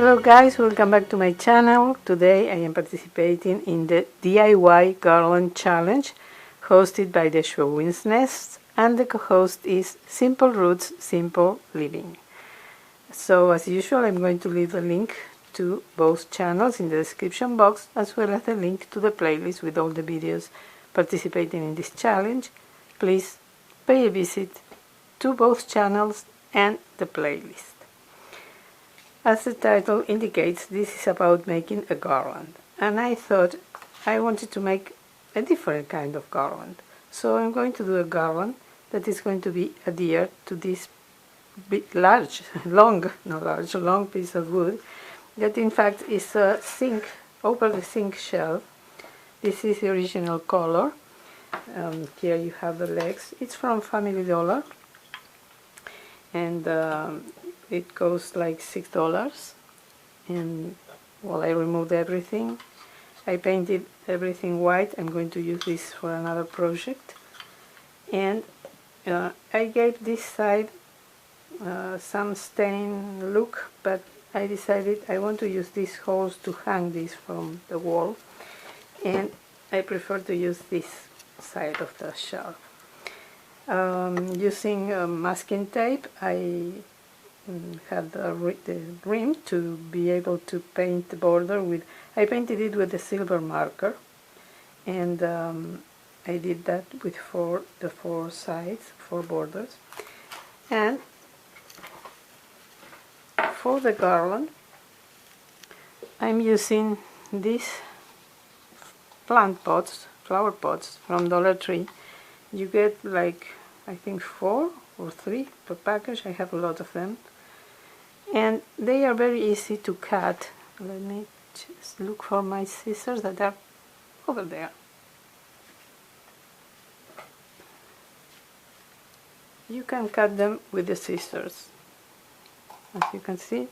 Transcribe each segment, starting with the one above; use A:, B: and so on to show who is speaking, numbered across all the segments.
A: Hello guys, welcome back to my channel. Today I am participating in the DIY Garland challenge hosted by the Schwowin's Nest, and the co-host is Simple Roots, Simple Living. So as usual, I'm going to leave a link to both channels in the description box, as well as a link to the playlist with all the videos participating in this challenge. Please pay a visit to both channels and the playlist. As the title indicates, this is about making a garland, and I thought I wanted to make a different kind of garland. So I'm going to do a garland that is going to be adhered to this big, long piece of wood that in fact is a sink, over the sink shelf. This is the original color. Here you have the legs. It's from Family Dollar, and it costs like $6. And I removed everything. I painted everything white. I'm going to use this for another project. And I gave this side some stain look, but I decided I want to use these holes to hang this from the wall, and I prefer to use this side of the shelf. Using masking tape, I had the rim to be able to paint the border with. I painted it with a silver marker, and I did that with the four sides, four borders. And for the garland, I'm using these plant pots, flower pots from Dollar Tree. You get like, I think 4 or 3 per package. I have a lot of them, and they are very easy to cut. Let me just look for my scissors that are over there. You can cut them with the scissors. As you can see,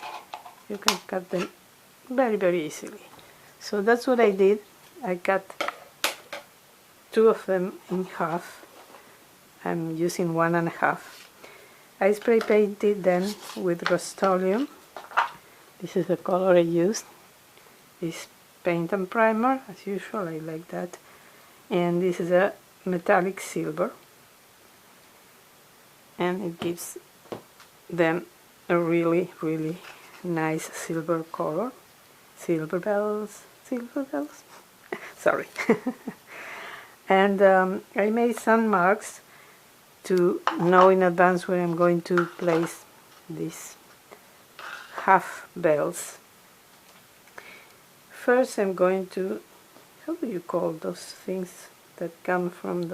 A: you can cut them very easily. So that's what I did. I cut 2 of them in half. I'm using 1.5. I spray painted them with Rust-Oleum. This is the color I used. This paint and primer, as usual, I like that. And this is a metallic silver, and it gives them a really nice silver color. Silver bells. Sorry. And I made some marks to know in advance where I'm going to place these half bells. First I'm going to, how do you call those things that come from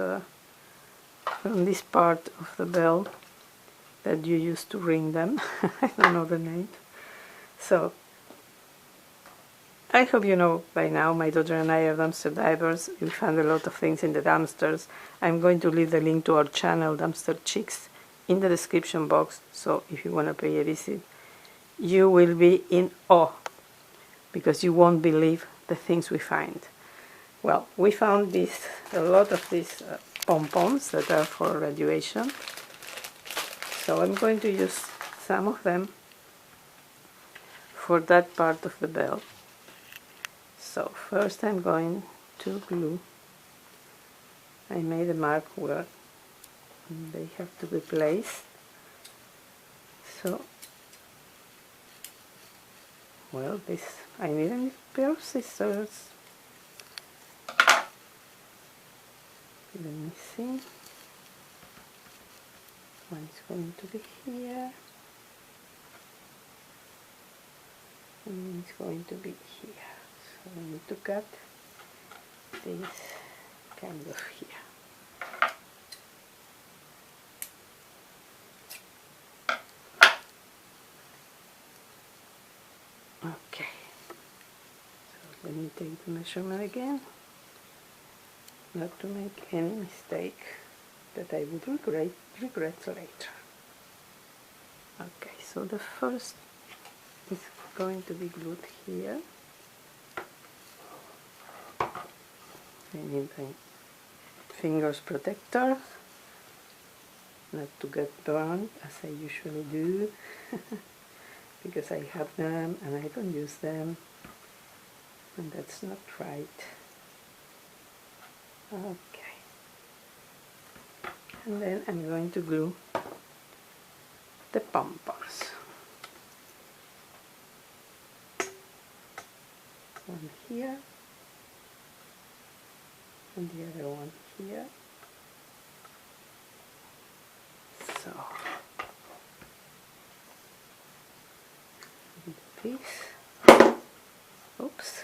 A: this part of the bell that you use to ring them? I don't know the name. So I hope you know by now, my daughter and I are dumpster divers. We found a lot of things in the dumpsters. I'm going to leave the link to our channel, Dumpster Chicks, in the description box, so if you want to pay a visit, you will be in awe, because you won't believe the things we find. Well, we found a lot of these pom-poms that are for graduation, so I'm going to use some of them for that part of the bell. So first I'm going to glue. I made a mark where they have to be placed. So, I need a pair of scissors. Let me see. One is going to be here, and it's going to be here. So I need to cut this kind of here. Okay, so let me take the measurement again, not to make any mistake that I would regret later. Okay, so the first is going to be glued here. I need my fingers protector, not to get burned as I usually do. because I have them and I don't use them, and that's not right. Okay, and then I'm going to glue the pompons. One here and the other one here. So this, oops,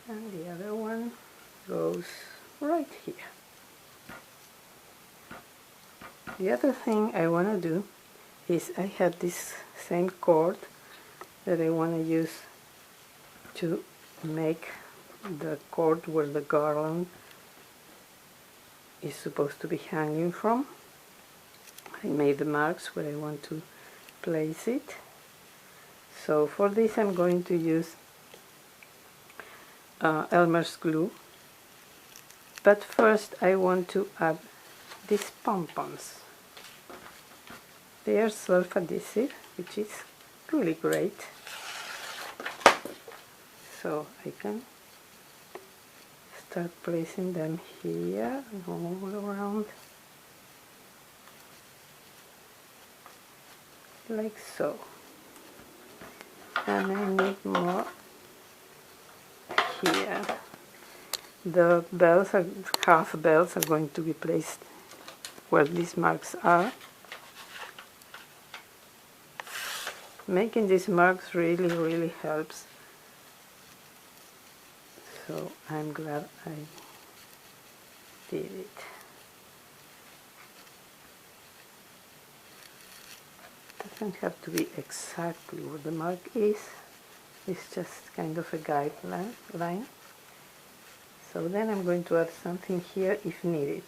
A: and the other one goes right here. The other thing I want to do is I have this same cord that I want to use to make the cord where the garland is supposed to be hanging from. I made the marks where I want to place it. So for this I'm going to use Elmer's glue, but first I want to add these pompons. They are self-adhesive, which is really great. So I can start placing them here and all around, like so. And I need more here. The bells are, half bells are going to be placed where these marks are. Making these marks really helps, so I'm glad I did it. Doesn't have to be exactly where the mark is, it's just kind of a guideline. So then I'm going to add something here if needed.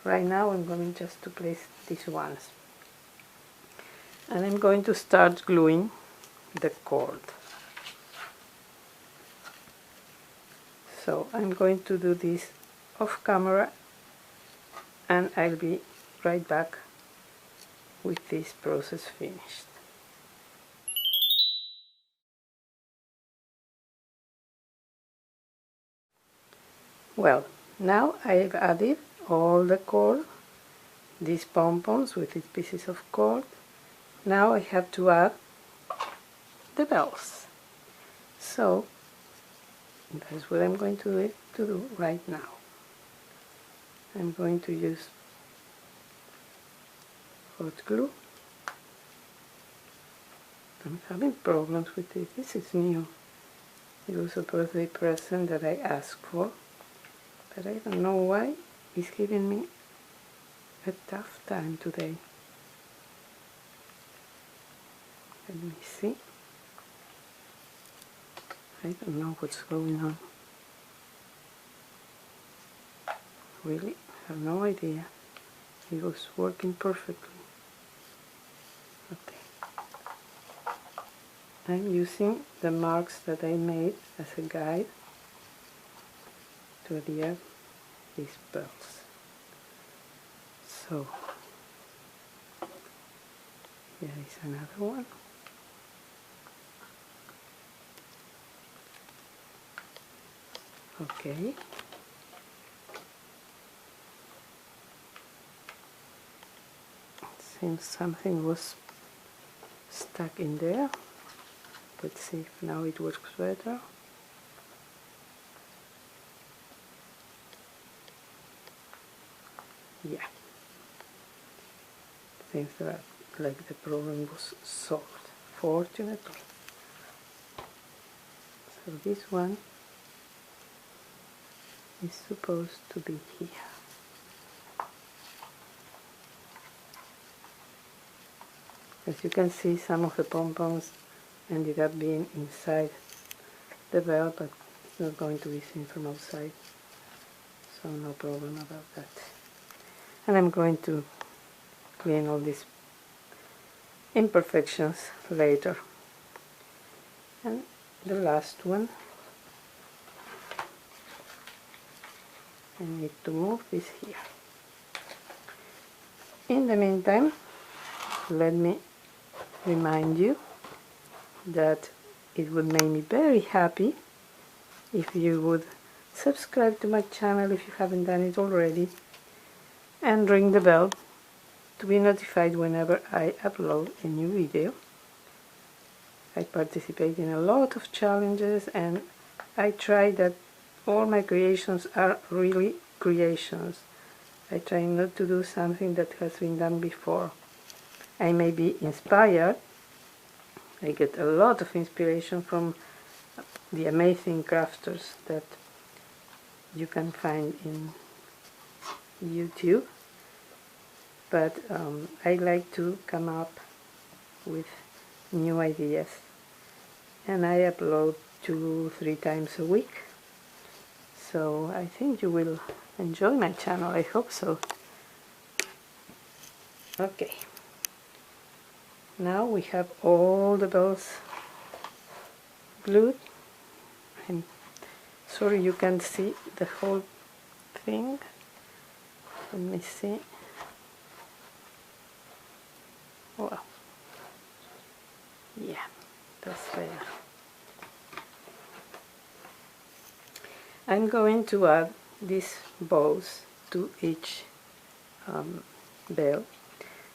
A: Right now I'm going just to place these ones. And I'm going to start gluing the cord. So I'm going to do this off camera and I'll be right back with this process finished. Well, now I've added all the cord, these pompons with these pieces of cord. Now I have to add the bells. So that's what I'm going to do right now. I'm going to use hot glue. I'm having problems with it. This is new. It was a birthday present that I asked for, but I don't know why it's giving me a tough time today. Let me see. I don't know what's going on. Really, I have no idea. It was working perfectly. Okay. I'm using the marks that I made as a guide to adhere these bells. So, here is another one. Okay. Seems something was stuck in there. Let's see if now it works better. Yeah. Seems that like the problem was solved, fortunately. So this one is supposed to be here. As you can see, some of the pompons ended up being inside the bell, but it's not going to be seen from outside, so no problem about that. And I'm going to clean all these imperfections later. And the last one, I need to move this here. In the meantime, let me remind you that it would make me very happy if you would subscribe to my channel if you haven't done it already, and ring the bell to be notified whenever I upload a new video. I participate in a lot of challenges, and I try that all my creations are really creations. I try not to do something that has been done before. I may be inspired. I get a lot of inspiration from the amazing crafters that you can find in YouTube, but I like to come up with new ideas, and I upload 2-3 times a week, so I think you will enjoy my channel. I hope so. Okay, now we have all the bells glued. I'm sorry you can't see the whole thing. Let me see. Wow. Yeah, that's there. I'm going to add these bows to each bell.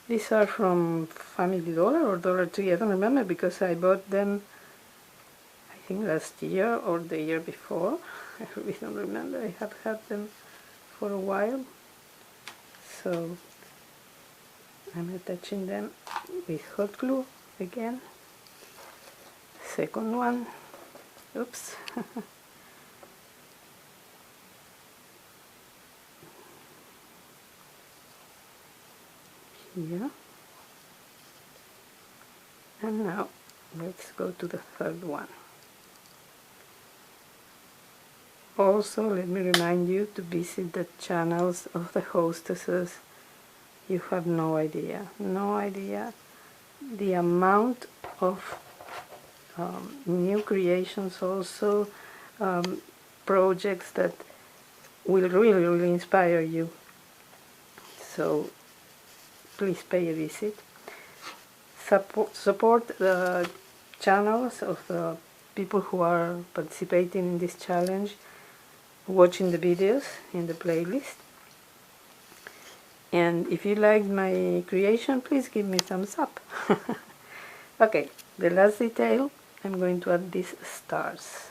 A: These are from Family Dollar or Dollar Tree, I don't remember, because I bought them I think last year or the year before. I really don't remember. I have had them for a while. So I'm attaching them with hot glue again. Second one. Oops. Here. And now let's go to the third one. Also, let me remind you to visit the channels of the hostesses. You have no idea the amount of new creations, also projects that will really inspire you. So please pay a visit. Support the channels of the people who are participating in this challenge, watching the videos in the playlist. And if you liked my creation, please give me thumbs up. Okay, the last detail, I'm going to add these stars.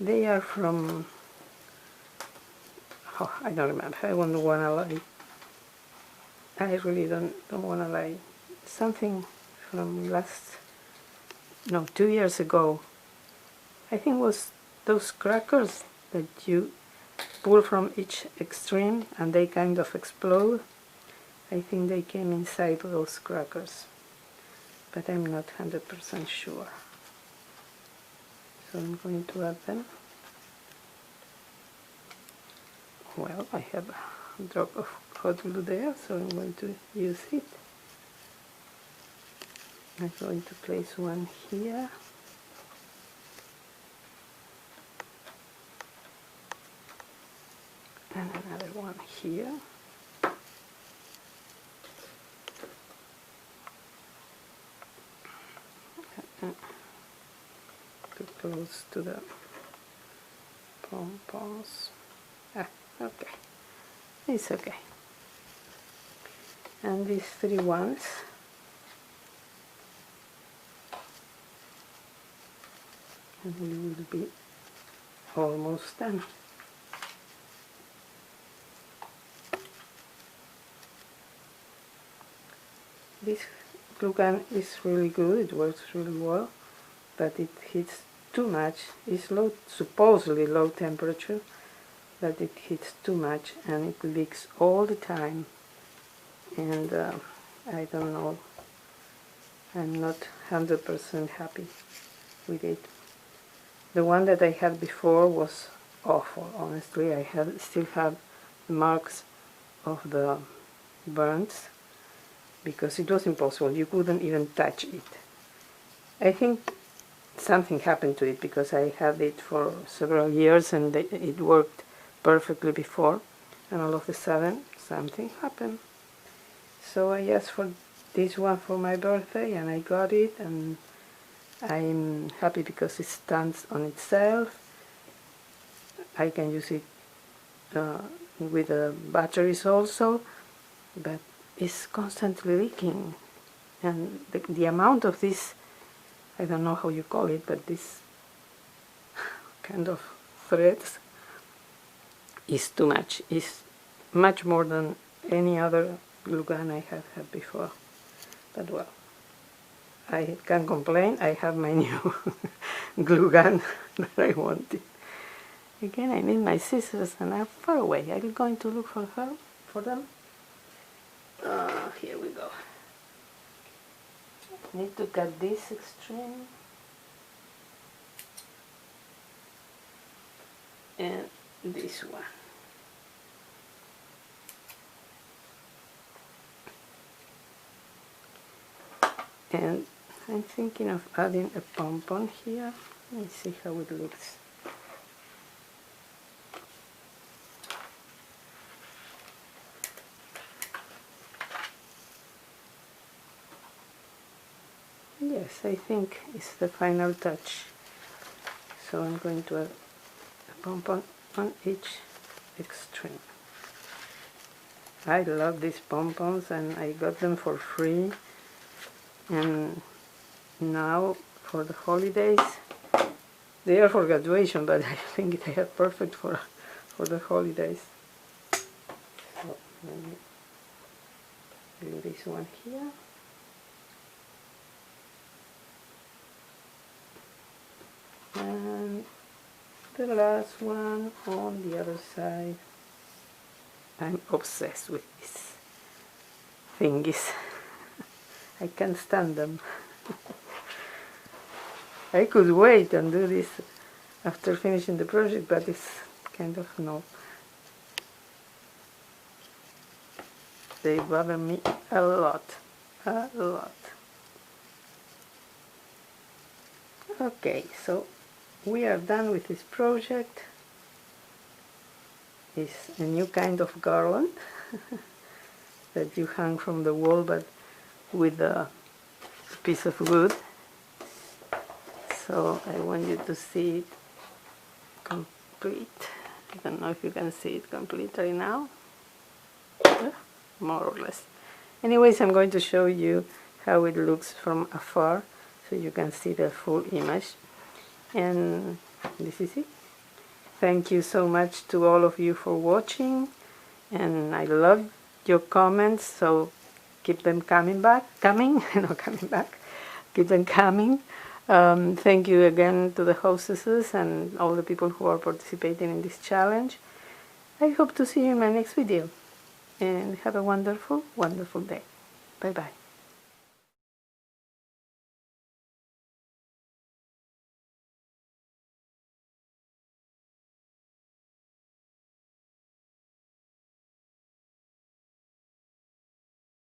A: They are from, oh, I don't remember, I don't want to lie. I really don't want to lie. Something from 2 years ago. I think it was those crackers that you pull from each extreme and they kind of explode. I think they came inside those crackers, but I'm not 100% sure. So I'm going to add them. Well, I have a drop of hot glue there, so I'm going to use it. I'm going to place one here. And another one here. Too close to the pom-poms. Okay. It's okay. And these 3 ones, and we will be almost done. This glue gun is really good, it works really well, but it heats too much. It's supposedly low temperature, but it heats too much and it leaks all the time. And I don't know, I'm not 100% happy with it. The one that I had before was awful, honestly. I still have marks of the burns, because it was impossible. You couldn't even touch it. I think something happened to it, because I had it for several years and it worked perfectly before, and all of a sudden something happened. So I asked for this one for my birthday and I got it, and I'm happy because it stands on itself. I can use it with the batteries also, but it's constantly leaking, and the amount of this, I don't know how you call it, but this kind of threads is too much. It's much more than any other glue gun I have had before. But well, I can't complain. I have my new glue gun that I wanted. Again, I need my scissors and I'm far away. I'm going to look for them. Here we go. Need to cut this extreme and this one. And I'm thinking of adding a pom-pom here. Let me see how it looks. Yes, I think it's the final touch. So I'm going to add a pom-pom on each extreme. I love these pom-poms and I got them for free. And now for the holidays, they are for graduation, but I think they are perfect for the holidays. So let me do this one here. And the last one on the other side. I'm obsessed with these thingies. I can't stand them. I could wait and do this after finishing the project, but it's kind of no. They bother me a lot. A lot. Okay, so we are done with this project. It's a new kind of garland that you hang from the wall, but with a piece of wood. So I want you to see it complete. I don't know if you can see it completely now. More or less. Anyways, I'm going to show you how it looks from afar so you can see the full image. And this is it. Thank you so much to all of you for watching, and I love your comments, so keep them coming, keep them coming. Thank you again to the hostesses and all the people who are participating in this challenge. I hope to see you in my next video, and have a wonderful, wonderful day. Bye bye.